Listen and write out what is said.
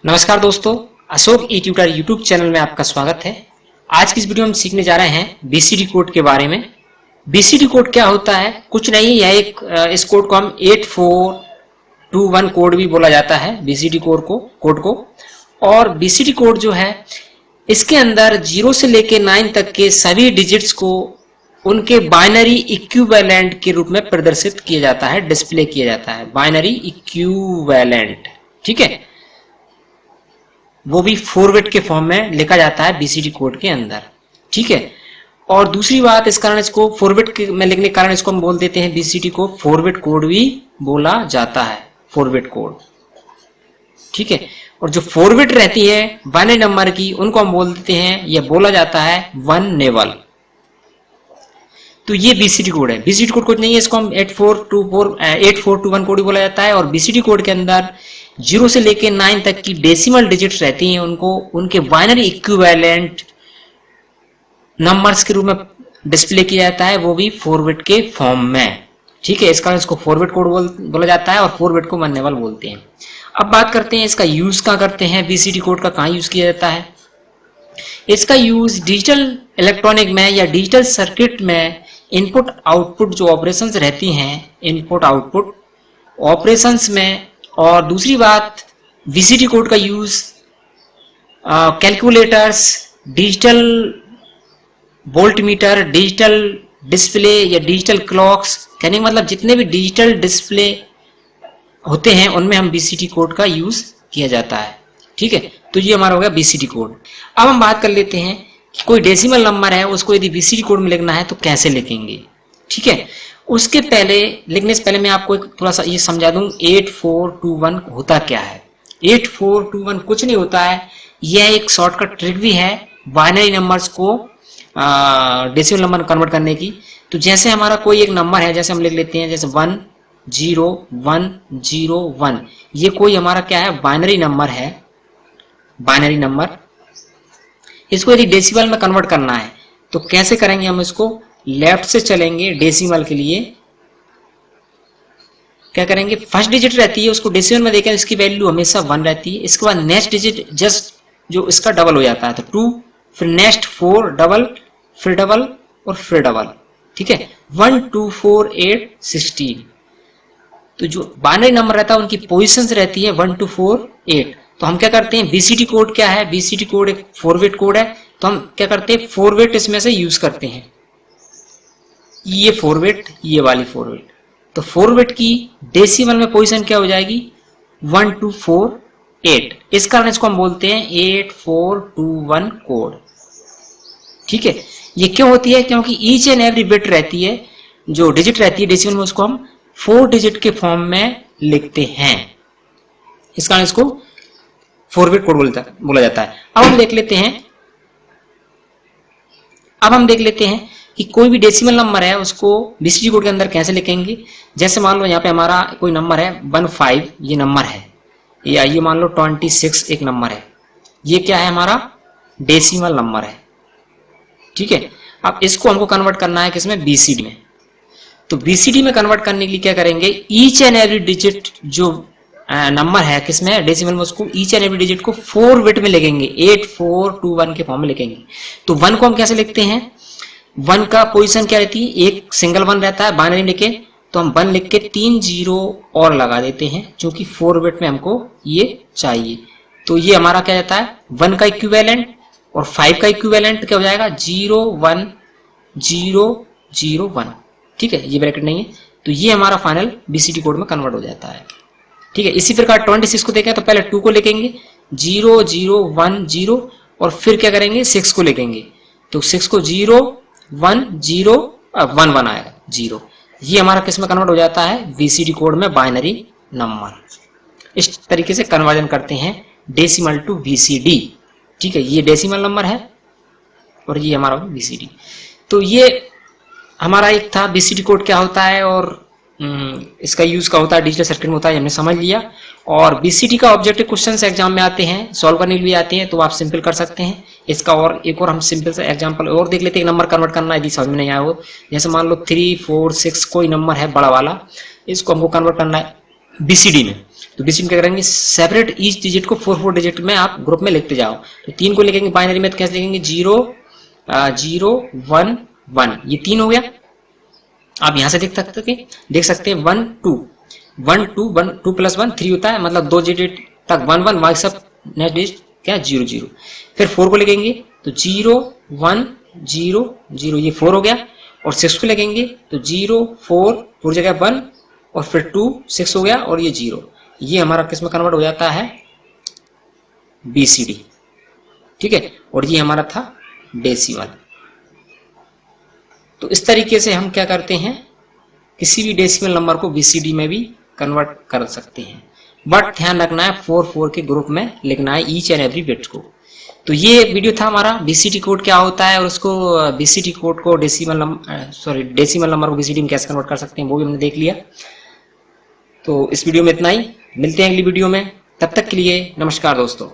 नमस्कार दोस्तों, अशोक ई tutor YouTube channel में आपका स्वागत है। आज की इस वीडियो में हम सीखने जा रहे हैं बीसीडी कोड के बारे में। बीसीडी कोड क्या होता है? कुछ नहीं, यह इस कोड को हम 8421 कोड भी बोला जाता है, बीसीडी कोड को। और बीसीडी कोड जो है, इसके अंदर 0 से लेके 9 तक के सभी डिजिट्स को उनके बाइनरी इक्विवेलेंट के रूप में प्रदर्शित किया जाता है, डिस्प्ले किया जाता है। बाइनरी इक्विवेलेंट, ठीक है, वो भी 4 बिट के फॉर्म में लिखा जाता है बीसीडी कोड के अंदर, ठीक है। और दूसरी बात, इस कारण इसको 4 बिट में लिखने के कारण इसको हम बोल देते हैं बीसीडी को 4 बिट कोड भी बोला जाता है, 4 बिट कोड, ठीक है। और जो 4 बिट रहती है बाइनरी नंबर की, उनको हम बोल देते हैं या बोला जाता है 1 नेवल। तो ये बीसीडी कोड है। बीसीडी कोड कुछ नहीं है, इसको हम 8421 कोड भी बोला जाता है। और बीसीडी कोड के अंदर 0 से लेके 9 तक की डेसिमल डिजिट्स रहती हैं, उनको उनके बाइनरी इक्विवेलेंट नंबर्स के रूप में डिस्प्ले किया जाता है, वो भी 4 बिट के फॉर्म में, ठीक है। इस कारण इसको 4 बिट कोड बोला जाता है और 4 बिट को 1 नेवल बोलते हैं। अब बात करते हैं इसका यूज कहाँ करते हैं, बीसीडी कोड का कहाँ यूज किया जाता है। इसका यूज डिजिटल इलेक्ट्रॉनिक में या डिजिटल सर्किट में इनपुट आउटपुट जो ऑपरेशंस रहती हैं, इनपुट आउटपुट ऑपरेशंस में। और दूसरी बात, बीसीडी कोड का use calculators, digital voltmeter, digital display या डिजिटल क्लॉक्स, कहने का मतलब जितने भी डिजिटल डिस्प्ले होते हैं उनमें हम बीसीडी कोड का यूज किया जाता है, ठीक है। तो ये हमारा हो गया बीसीडी कोड। अब हम बात कर लेते हैं कि कोई डेसिमल नंबर है, उसको यदि बीसीडी कोड में लिखना है तो कैसे लिखेंगे, ठीक है। उसके पहले, लिखने से पहले मैं आपको एक थोड़ा सा ये समझा दूं 8421 होता क्या है। 8421 कुछ नहीं होता है, यह एक शॉर्टकट ट्रिक भी है बाइनरी नंबर्स को डेसिमल नंबर कन्वर्ट करने की। तो जैसे हमारा कोई एक नंबर है, जैसे हम लिख लेते हैं जैसे 10101, ये कोई हमारा क्या है, बाइनरी नंबर है, बाइनरी नंबर। इसको यदि डेसिमल में कन्वर्ट करना है तो कैसे करेंगे हम इसको, लेफ्ट से चलेंगे डेसिमल के लिए। क्या करेंगे, फर्स्ट डिजिट रहती है उसको डेसिमल में देखें, इसकी वैल्यू हमेशा 1 रहती है। इसके बाद नेक्स्ट डिजिट जस्ट जो इसका डबल हो जाता है, तो 2, फिर नेक्स्ट 4, डबल, फिर डबल और फिर डबल, ठीक है। 1 2 4 8 16। तो जो बाइनरी नंबर रहता है उनकी पोजीशंस रहती है 1 2 4 8। तो हम क्या करते हैं, बीसीडी कोड क्या है, बीसीडी कोड एक 4 बिट कोड है, तो हम क्या करते हैं 4 बिट इसमें से यूज करते हैं। ये 4 बिट, ये वाली 4 बिट, तो 4 बिट की डेसिमल में पोजीशन क्या हो जाएगी, 1 2 4 8। इस कारण इसको हम बोलते हैं 8421 कोड, ठीक है। ये क्यों होती है, क्योंकि ईच एंड एवरी बिट रहती है, जो डिजिट रहती है डेसिमल में, उसको हम 4 डिजिट के फॉर्म में लिखते हैं। इस कारण इसको 4 बिट कोड बोला जाता है। अब हम देख लेते हैं कि कोई भी डेसिमल नंबर है उसको बीसीडी कोड के अंदर कैसे लिखेंगे। जैसे मान लो यहाँ पे हमारा कोई नंबर है 15, ये नंबर है, या ये मान लो 26 एक नंबर है, ये क्या है, हमारा डेसिमल नंबर है, ठीक है। अब इसको हमको कन्वर्ट करना है किसमें, बीसीडी में। तो बीसीडी में कन्वर्ट करने के लिए क्या करेंगे, ईच एंड एवरी डिजिट जो नंबर है किसमें, डेसिमल में, उसको ईच एंड एवरी डिजिट को 4 बिट में लिखेंगे, 8421 के फॉर्म में लिखेंगे। तो 1 को हम कैसे लिखते हैं, 1 का पोजीशन क्या रहती है, एक सिंगल 1 रहता है बाइनरी लिखे, तो हम 1 लिख के 3 0 और लगा देते हैं, क्योंकि 4 बिट में हमको ये चाहिए। तो ये हमारा क्या रहता है, 1 का इक्विवेलेंट और 5 का इक्विवेलेंट क्या हो जाएगा, 0 1 0 0 1, ठीक है। ये ब्रैकेट नहीं है, तो ये हमारा फाइनल बीसीडी कोड में कन्वर्ट हो जाता है, ठीक है। इसी प्रकार 26 को देखें तो पहले 2 को लिखेंगे, 0 0 1 0, और फिर क्या करेंगे 6 को लिखेंगे, तो 6 को 0 1 0 1 1 आएगा 0। ये हमारा किस में कन्वर्ट हो जाता है, बीसीडी कोड में बाइनरी नंबर। इस तरीके से कन्वर्जन करते हैं डेसिमल टू बीसीडी, ठीक है। ये डेसिमल नंबर है और ये हमारा बीसीडी। तो ये हमारा एक था बीसीडी कोड क्या होता है और इसका यूज का होता है डिजिटल सर्किट में होता है, हमने समझ लिया। और बीसीडी का ऑब्जेक्टिव क्वेश्चंस एग्जाम में आते हैं, सॉल्व करने के लिए आते हैं, तो आप सिंपल कर सकते हैं इसका। और एक और हम सिंपल सा एग्जांपल और देख लेते हैं, नंबर कन्वर्ट करना यदि समझ में नहीं आया हो। जैसे मान लो 3 4 6 कोई नंबर है बड़ा वाला, इसको हमको कन्वर्ट करना है बीसीडी में। तो बीसीडी क्या करेंगे, सेपरेट ईच डिजिट को 4 डिजिट में आप ग्रुप में लिखते जाओ। तो 3 को लिखेंगे बाइनरी में, तो कैसे लिखेंगे, 0 0 1 1, ये 3 हो गया। आप यहां से देख सकते हैं 1 2 1 2 1 2 प्लस 1 3 होता है, मतलब 2 डिजिट तक 1 1, बाकी सब नेक्स्ट डिजिट क्या 0 0। फिर 4 को लिखेंगे तो 0 1 0 0, ये 4 हो गया। और 6 को लिखेंगे तो 0 4 4 जगह 1 और फिर 2 6 हो गया और ये 0। ये हमारा किस में कन्वर्ट हो जाता है, बीसीडी, ठीक है। और ये हमारा था डेसिमल। तो इस तरीके से हम क्या करते हैं, किसी भी डेसिमल नंबर को बीसीडी में भी कन्वर्ट कर सकते हैं, बट ध्यान रखना है 4 4 के ग्रुप में लिखना है ईच एंड एवरी बिट को। तो ये वीडियो था हमारा बीसीडी कोड क्या होता है और उसको बीसीडी कोड को डेसिमल नंबर को बीसीडी में कैसे कन्वर्ट कर सकते हैं वो भी हमने देख लिया। तो इस वीडियो में इतना ही, मिलते हैं अगली वीडियो में, तब तक के लिए नमस्कार दोस्तों।